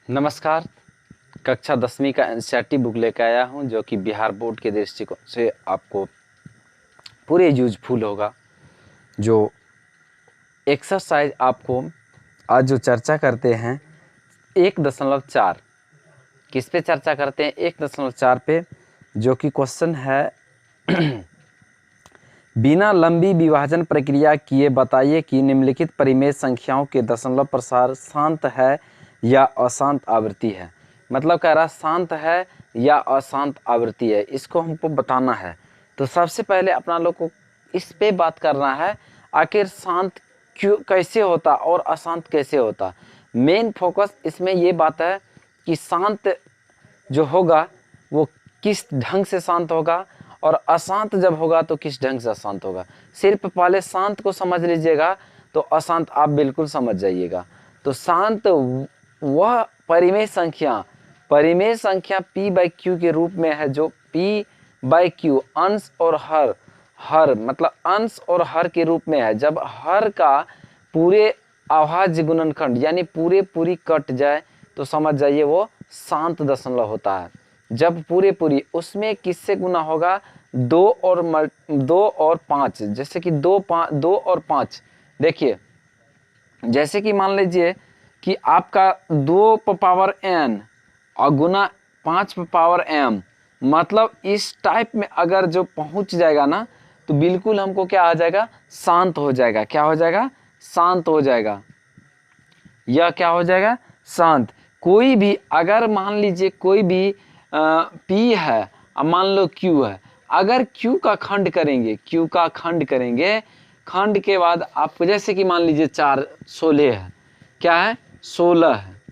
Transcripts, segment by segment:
नमस्कार। कक्षा 10वीं का एनसीईआरटी बुक लेकर आया हूं जो कि बिहार बोर्ड के दृष्टिकोण से आपको पूरे यूजफुल होगा। जो एक्सरसाइज आपको आज जो चर्चा करते हैं 1.4 किस पे चर्चा करते हैं 1.4 पे, जो कि क्वेश्चन है बिना लंबी विभाजन प्रक्रिया किए बताइए कि निम्नलिखित परिमेय संख्याओं के दशमलव प्रसार शांत है या अशांत आवृत्ति है। मतलब कह रहा शांत है या अशांत आवृत्ति है, इसको हमको बताना है। तो सबसे पहले अपना लोग को इस पे बात करना है, आखिर शांत क्यों कैसे होता और अशांत कैसे होता। मेन फोकस इसमें ये बात है कि शांत जो होगा वो किस ढंग से शांत होगा और अशांत जब होगा तो किस ढंग से अशांत होगा। सिर्फ पहले शांत को समझ लीजिएगा तो अशांत आप बिल्कुल समझ जाइएगा। तो शांत वह परिमेय संख्या p/q के रूप में है, जो p/q अंश और हर मतलब अंश और हर के रूप में है। जब हर का पूरे अभाज्य गुणनखंड यानी पूरी कट जाए तो समझ जाइए वो शांत दशमलव होता है। जब पूरी उसमें किससे गुना होगा, 2 और 5, जैसे कि 2 और 5। देखिए जैसे कि मान लीजिए कि आपका 2n और गुना 5m, मतलब इस टाइप में अगर जो पहुंच जाएगा ना तो बिल्कुल हमको क्या आ जाएगा, शांत हो जाएगा। क्या हो जाएगा, शांत हो जाएगा। यह क्या हो जाएगा, शांत। कोई भी अगर मान लीजिए कोई भी P है और मान लो Q है, अगर Q का खंड करेंगे, खंड के बाद आपको जैसे कि मान लीजिए 16 है, क्या है 16 है,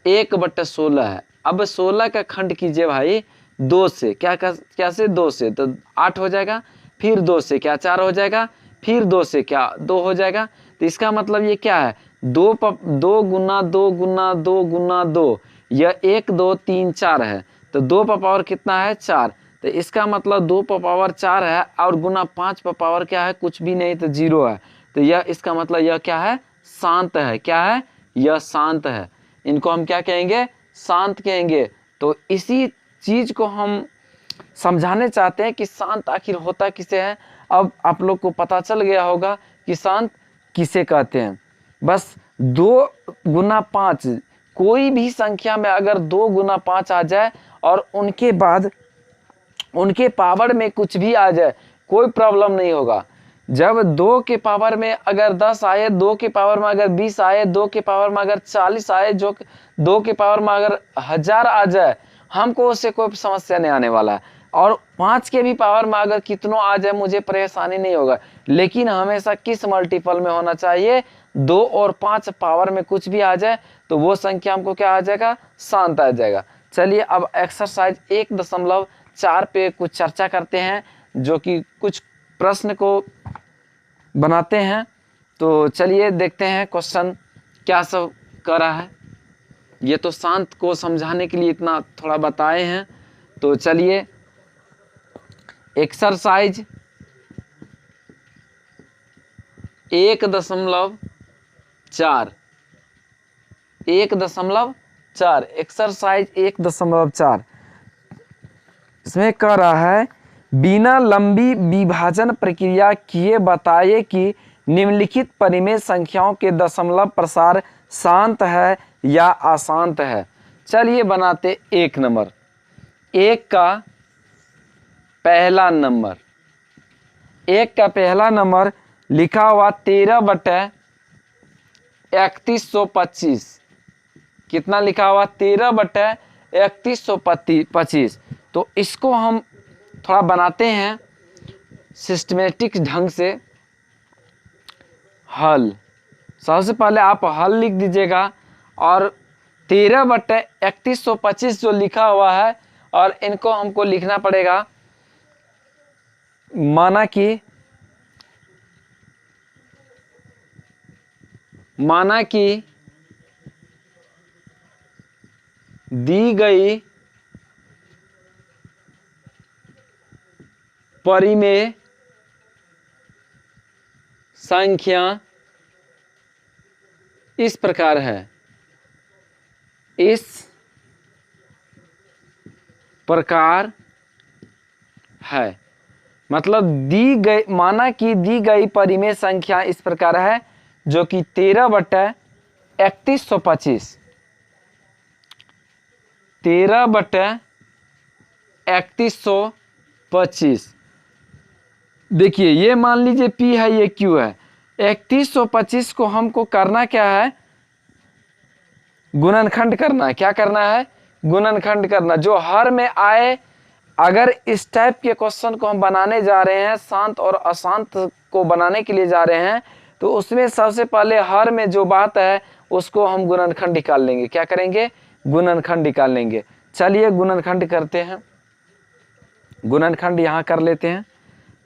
1/16 है। अब 16 का खंड कीजिए भाई 2 से, क्या से 2 से, तो 8 हो जाएगा। फिर 2 से क्या 4 हो जाएगा, फिर 2 से क्या 2 हो जाएगा। तो इसका मतलब ये क्या है, 2 गुना 2 गुना 2 गुना 2, यह 1 2 3 4 है। तो 2 का पावर कितना है, 4। तो इसका मतलब 2 का पावर 4 है और गुना 5 का पावर क्या है, कुछ भी नहीं, तो 0 है। तो यह इसका मतलब यह क्या है, शांत है। क्या है, यह शांत है। इनको हम क्या कहेंगे, शांत कहेंगे। तो इसी चीज को हम समझाने चाहते हैं कि शांत आखिर होता किसे है। अब आप लोग को पता चल गया होगा कि शांत किसे कहते हैं। बस 2 गुना 5, कोई भी संख्या में अगर 2 गुना 5 आ जाए और उनके बाद उनके पावर में कुछ भी आ जाए, कोई प्रॉब्लम नहीं होगा। जब 2 के पावर में अगर 10 आए, 2 के पावर में अगर 20 आए, 2 के पावर में अगर 40 आए, जो 2 के पावर में अगर 1000 आ जाए, हमको उससे कोई समस्या नहीं आने वाला है। और 5 के भी पावर में अगर कितनों आ जाए मुझे परेशानी नहीं होगा। लेकिन हमेशा किस मल्टीपल में होना चाहिए, 2 और 5 पावर में कुछ भी आ जाए तो वो संख्या हमको क्या आ जाएगा, शांत आ जाएगा। चलिए अब एक्सरसाइज 1.4 पे कुछ चर्चा करते हैं, जो कि कुछ प्रश्न को बनाते हैं। तो चलिए देखते हैं क्वेश्चन क्या सब कर रहा है। ये तो शांत को समझाने के लिए इतना थोड़ा बताए हैं। तो चलिए एक्सरसाइज 1.4 एक्सरसाइज 1.4 इसमें कह रहा है बिना लंबी विभाजन प्रक्रिया किए बताइए कि निम्नलिखित परिमेय संख्याओं के दशमलव प्रसार शांत है या अशांत है। चलिए बनाते 1 नंबर। 1 का पहला नंबर लिखा हुआ 13/3125। कितना लिखा हुआ, 13/3125। तो इसको हम थोड़ा बनाते हैं सिस्टमेटिक ढंग से। हल, सबसे पहले आप हल लिख दीजिएगा और 13/3125 जो लिखा हुआ है, और इनको हमको लिखना पड़ेगा माना कि दी गई परिमेय संख्या इस प्रकार है। इस प्रकार है। मतलब दी गई, माना कि दी गई परिमेय संख्या इस प्रकार है, जो कि 13/3125 13/3125। देखिए ये मान लीजिए P है, ये Q है। 3125 को हमको करना क्या है, गुणनखंड करना है। क्या करना है, गुणनखंड करना। जो हर में आए, अगर इस टाइप के क्वेश्चन को हम बनाने जा रहे हैं, शांत और अशांत को बनाने के लिए जा रहे हैं, तो उसमें सबसे पहले हर में जो बात है उसको हम गुणनखंड निकाल लेंगे। क्या करेंगे, गुणनखंड निकाल लेंगे। चलिए गुणनखंड करते हैं। गुणनखंड यहां कर लेते हैं।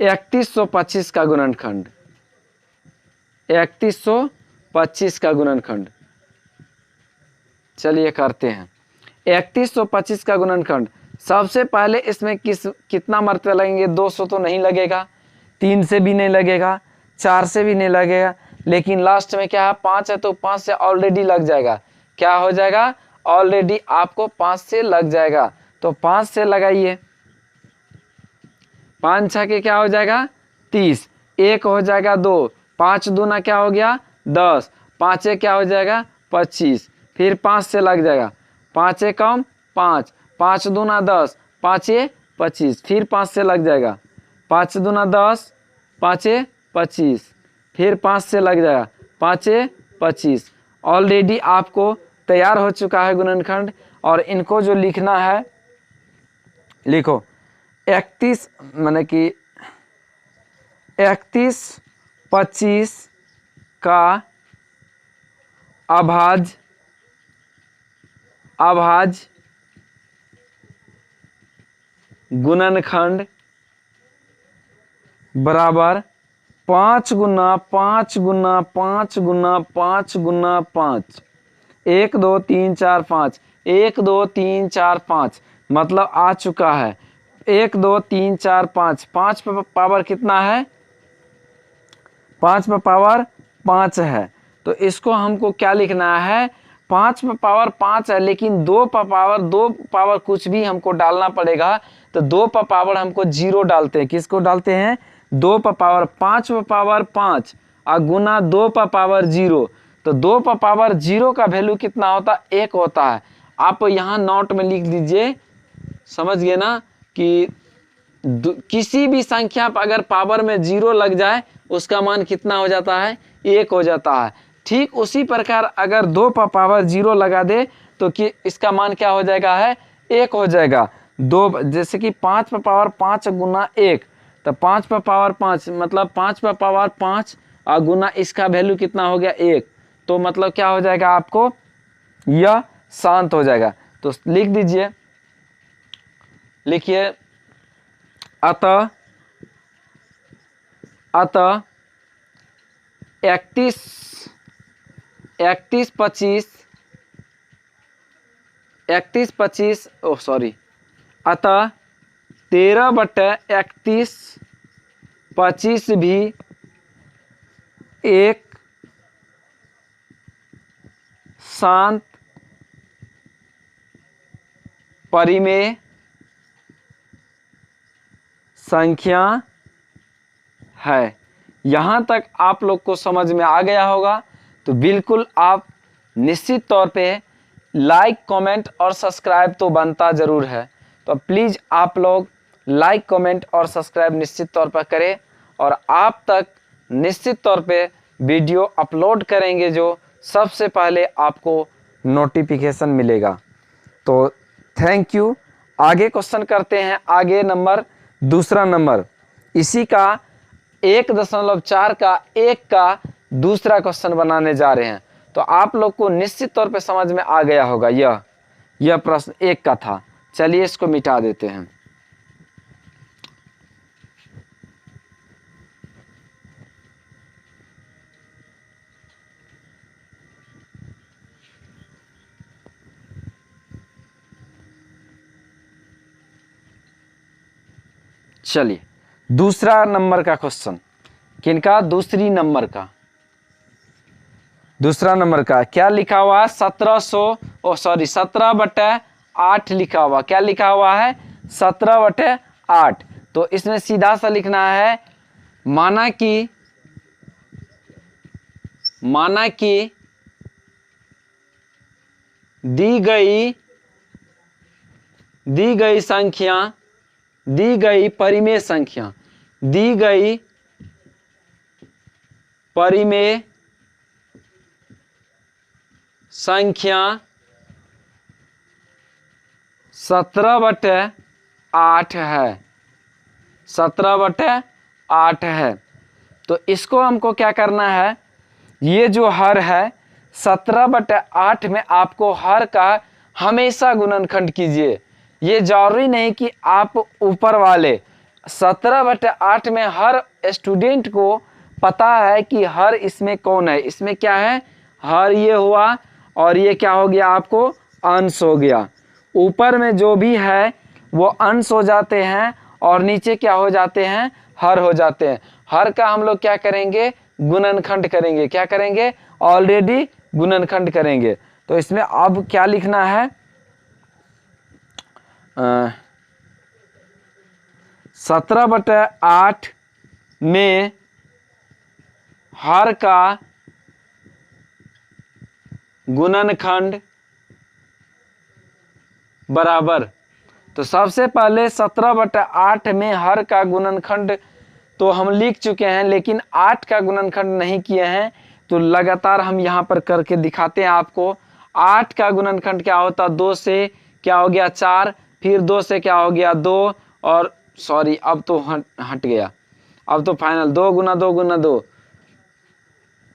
3125 का गुणनखंड, 3125 का गुणनखंड चलिए करते हैं। 3125 का गुणनखंड, सबसे पहले इसमें कितना मरतबा लगेंगे, 200 तो नहीं लगेगा, 3 से भी नहीं लगेगा, 4 से भी नहीं लगेगा, लेकिन लास्ट में क्या है, 5 है, तो 5 से ऑलरेडी लग जाएगा। क्या हो जाएगा, ऑलरेडी आपको 5 से लग जाएगा। तो 5 से लगाइए, 5 6 के क्या हो जाएगा, 30, 1 हो जाएगा 2, 5 दूना क्या हो गया 10, 5 क्या हो जाएगा 25, फिर 5 से लग जाएगा, 5 कम 5, 5 दूना 10, 5 25, फिर 5 से लग जाएगा, 5 दूना 10, 5 25, फिर 5 से लग जाएगा, 5 25। ऑलरेडी आपको तैयार हो चुका है गुणनखंड। और इनको जो लिखना है, लिखो 31 माने कि 3125 का अभाज्य गुणनखंड बराबर 5 गुना 5 गुना 5 गुना 5 गुना 5, 1 2 3 4 5, 1 2 3 4 5, मतलब आ चुका है 1 2 3 4 5। 5 पर पावर कितना है, 5 पर पावर 5 है। तो इसको हमको क्या लिखना है, 5 पर पावर 5 है, लेकिन 2 पर पावर कुछ भी हमको डालना पड़ेगा। तो 2 पर पावर हमको 0 डालते हैं। किसको डालते हैं, 2 पर पावर, 5 पर पावर 5 और गुना 2 पर पावर 0। तो 2 पर पावर 0 का वैल्यू कितना होता है, 1 होता है। आप यहाँ नोट में लिख दीजिए, समझ गए ना, कि किसी भी संख्या पर अगर पावर में 0 लग जाए उसका मान कितना हो जाता है, 1 हो जाता है। ठीक उसी प्रकार अगर 2 पर पावर 0 लगा दे तो कि इसका मान क्या हो जाएगा, है 1 हो जाएगा। 2 जैसे कि 5 पर पावर 5 गुना 1, तो 5 पर पावर 5 मतलब 5 पर पावर 5 और गुना इसका वैल्यू कितना हो गया 1। तो मतलब क्या हो जाएगा, आपको यह शांत हो जाएगा। तो लिख दीजिए, लिखिए अतः 3125 अतः 13/3125 भी एक शांत परिमेय संख्या है। यहाँ तक आप लोग को समझ में आ गया होगा। तो बिल्कुल आप निश्चित तौर पे लाइक कमेंट और सब्सक्राइब तो बनता ज़रूर है। तो प्लीज़ आप लोग लाइक कमेंट और सब्सक्राइब निश्चित तौर पर करें, और आप तक निश्चित तौर पे वीडियो अपलोड करेंगे जो सबसे पहले आपको नोटिफिकेशन मिलेगा। तो थैंक यू। आगे क्वेश्चन करते हैं। आगे नंबर, दूसरा नंबर, इसी का 1.4 का 1 का दूसरा क्वेश्चन बनाने जा रहे हैं। तो आप लोग को निश्चित तौर पे समझ में आ गया होगा। यह प्रश्न 1 का था। चलिए इसको मिटा देते हैं। चलिए दूसरा नंबर का क्वेश्चन, किनका, दूसरी नंबर का, दूसरा नंबर का क्या लिखा हुआ है, 17/8 लिखा हुआ। क्या लिखा हुआ है, 17/8। तो इसमें सीधा सा लिखना है, माना कि दी गई संख्या, दी गई परिमेय संख्या, दी गई परिमेय संख्या 17/8 है, 17/8 है। तो इसको हमको क्या करना है, ये जो हर है 17/8 में आपको हर का हमेशा गुणनखंड कीजिए। ये जरूरी नहीं कि आप ऊपर वाले 17/8 में हर स्टूडेंट को पता है कि हर इसमें कौन है, इसमें क्या है, हर ये हुआ और ये क्या हो गया, आपको अंश हो गया। ऊपर में जो भी है वो अंश हो जाते हैं और नीचे क्या हो जाते हैं, हर हो जाते हैं। हर का हम लोग क्या करेंगे, गुणनखंड करेंगे। क्या करेंगे, ऑलरेडी गुणनखंड करेंगे। तो इसमें अब क्या लिखना है, 17/8 में हर का गुणनखंड बराबर। तो सबसे पहले 17/8 में हर का गुणनखंड तो हम लिख चुके हैं, लेकिन 8 का गुणनखंड नहीं किए हैं। तो लगातार हम यहाँ पर करके दिखाते हैं आपको। 8 का गुणनखंड क्या होता, 2 से क्या हो गया 4, फिर 2 से क्या हो गया 2, और सॉरी अब तो हट गया, अब तो फाइनल 2 गुना 2 गुना 2।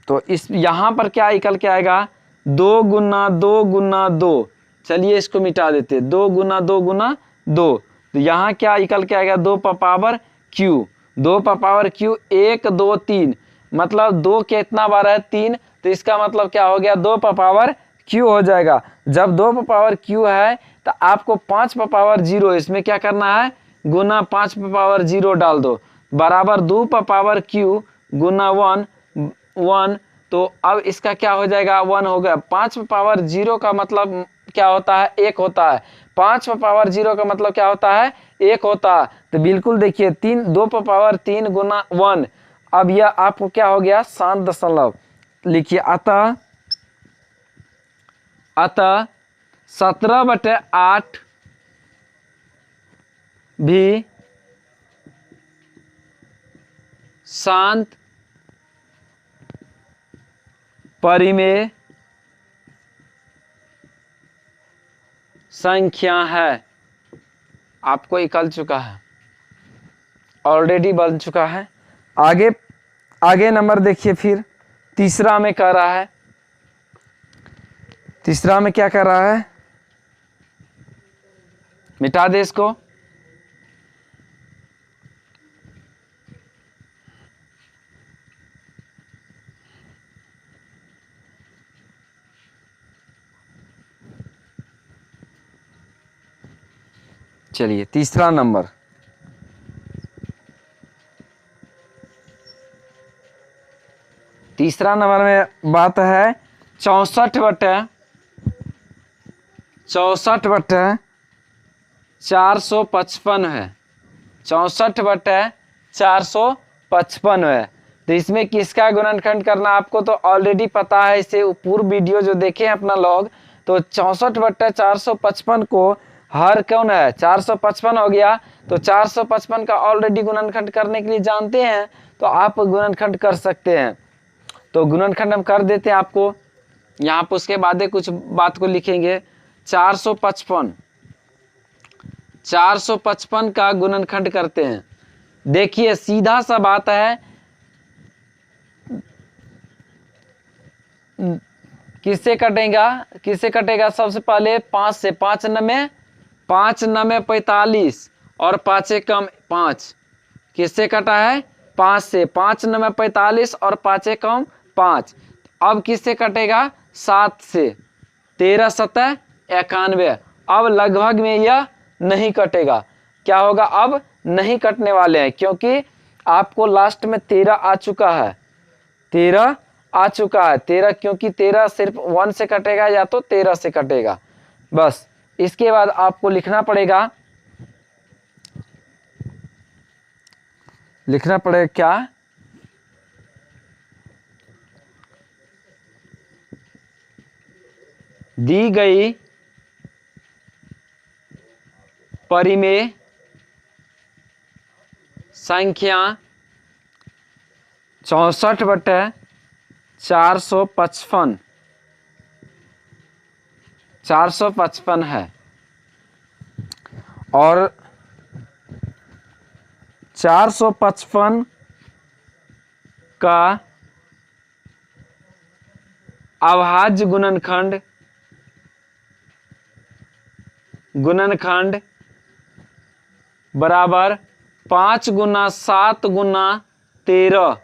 तो इस यहाँ पर क्या निकल के आएगा, 2 गुना 2 गुना 2। चलिए इसको मिटा देते, 2 गुना 2 गुना 2। तो यहाँ क्या निकल के आएगा, 2 का पावर क्यू, 2 का पावर क्यू, 1 2 3, मतलब 2 कितना बार है 3। तो इसका मतलब क्या हो गया, 2 का पावर क्यू हो जाएगा। जब 2 का पावर क्यू है तो आपको 5 का पावर 0 इसमें क्या करना है, गुना 5 का पावर 0 डाल दो, बराबर 2 का पावर क्यू गुना 1। तो अब इसका क्या हो जाएगा, 1 हो गया। 5 का पावर 0 का मतलब क्या होता है, 1 होता है। 5 का पावर 0 का मतलब क्या होता है, 1 होता है। तो बिल्कुल देखिए 2 का पावर 3 गुना 1। अब यह आपको क्या हो गया, 7 दशमलव लिखिए। अतः 17/8 भी शांत परिमेय संख्या है। आपको निकल चुका है, ऑलरेडी बन चुका है। आगे नंबर देखिए, फिर तीसरा में कह रहा है, तीसरा में क्या कर रहा है, मिटा दे इसको। चलिए तीसरा नंबर, तीसरा नंबर में बात है 64/455 है, 64/455 है। तो इसमें किसका गुणनखंड करना आपको तो ऑलरेडी पता है, इसे पूर्व वीडियो जो देखे हैं अपना लॉग। तो 64/455 को हर कौन है, 455 हो गया। तो 455 का ऑलरेडी गुणनखंड करने के लिए जानते हैं, तो आप गुणनखंड कर सकते हैं। तो गुणनखंड हम कर देते हैं आपको यहाँ पर, उसके बाद कुछ बात को लिखेंगे। 455 का गुणनखंड करते हैं। देखिए सीधा सा बात है, किससे कटेगा, सबसे पहले 5 से, 5 9 45 और 5 कम 5, किससे कटा है, 5 से। 5 9 45 और 5 कम 5। अब किससे कटेगा, 7 से। 13 7 91। अब लगभग में यह नहीं कटेगा, क्या होगा, अब नहीं कटने वाले हैं, क्योंकि आपको लास्ट में 13 आ चुका है, 13 आ चुका है। 13 क्योंकि 13 सिर्फ 1 से कटेगा या तो 13 से कटेगा बस। इसके बाद आपको लिखना पड़ेगा लिखना पड़ेगा क्या, दी गई परिमेय संख्या 64/455 455 है और 455 का अभाज्य गुणनखंड बराबर 5 गुना 7 गुना 13,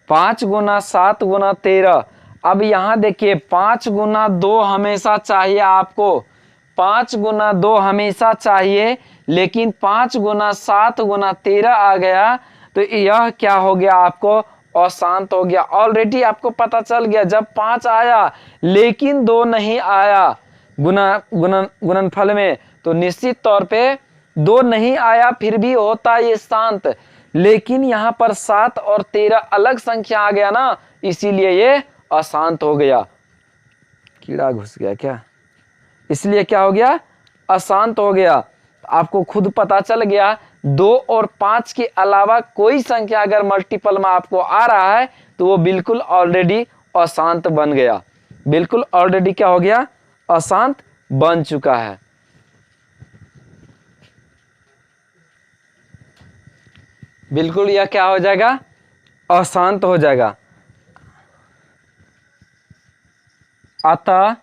5 गुना 7 गुना 13। अब यहाँ देखिए 5 गुना 2 हमेशा चाहिए आपको, 5 गुना 2 हमेशा चाहिए, लेकिन 5 गुना 7 गुना 13 आ गया तो यह क्या हो गया, आपको अशांत हो गया। ऑलरेडी आपको पता चल गया जब 5 आया लेकिन 2 नहीं आया गुणनफल में, तो निश्चित तौर पे 2 नहीं आया फिर भी होता ये शांत, लेकिन यहाँ पर 7 और 13 अलग संख्या आ गया ना, इसीलिए ये अशांत हो गया। कीड़ा घुस गया क्या, इसलिए क्या हो गया, अशांत हो गया। आपको खुद पता चल गया 2 और 5 के अलावा कोई संख्या अगर मल्टीपल में आपको आ रहा है तो वो बिल्कुल ऑलरेडी अशांत बन गया, बिल्कुल ऑलरेडी क्या हो गया, अशांत बन चुका है। बिल्कुल यह क्या हो जाएगा, अशांत हो जाएगा। अतः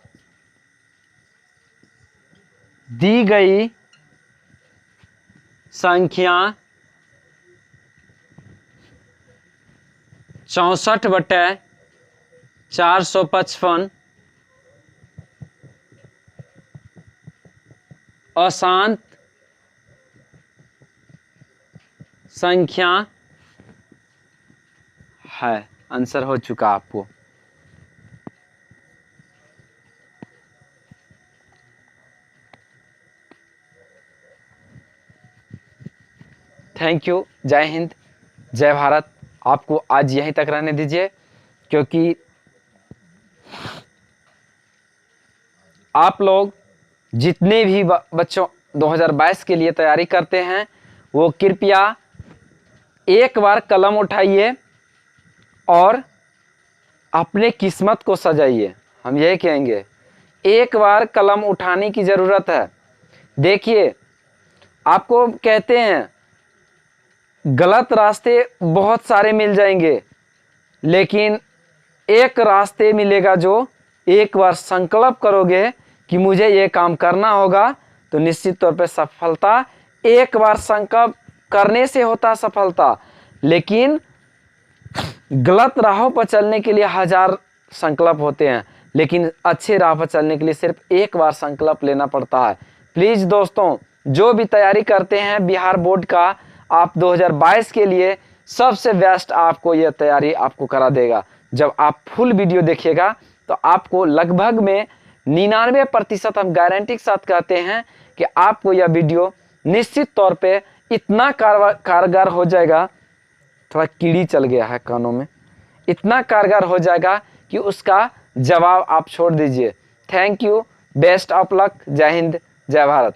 दी गई संख्या 64/455 अशांत संख्या है। आंसर हो चुका आपको। थैंक यू, जय हिंद, जय भारत। आपको आज यहीं तक रहने दीजिए, क्योंकि आप लोग जितने भी बच्चों 2022 के लिए तैयारी करते हैं वो कृपया एक बार कलम उठाइए और अपने किस्मत को सजाइए। हम यही कहेंगे, एक बार कलम उठाने की ज़रूरत है। देखिए, आपको कहते हैं गलत रास्ते बहुत सारे मिल जाएंगे, लेकिन एक रास्ते मिलेगा जो एक बार संकल्प करोगे कि मुझे ये काम करना होगा तो निश्चित तौर पे सफलता, एक बार संकल्प करने से होता सफलता, लेकिन गलत राहों पर चलने के लिए 1000 संकल्प होते हैं, लेकिन अच्छे राह पर चलने के लिए सिर्फ एक बार संकल्प लेना पड़ता है। प्लीज़ दोस्तों, जो भी तैयारी करते हैं बिहार बोर्ड का, आप 2022 के लिए सबसे बेस्ट आपको यह तैयारी आपको करा देगा। जब आप फुल वीडियो देखिएगा तो आपको लगभग में 99% हम गारंटी के साथ कहते हैं कि आपको यह वीडियो निश्चित तौर पे इतना कारगर हो जाएगा, थोड़ा कीड़ी चल गया है कानों में, इतना कारगर हो जाएगा कि उसका जवाब आप छोड़ दीजिए। Thank you, best of luck, जय हिंद, जय भारत।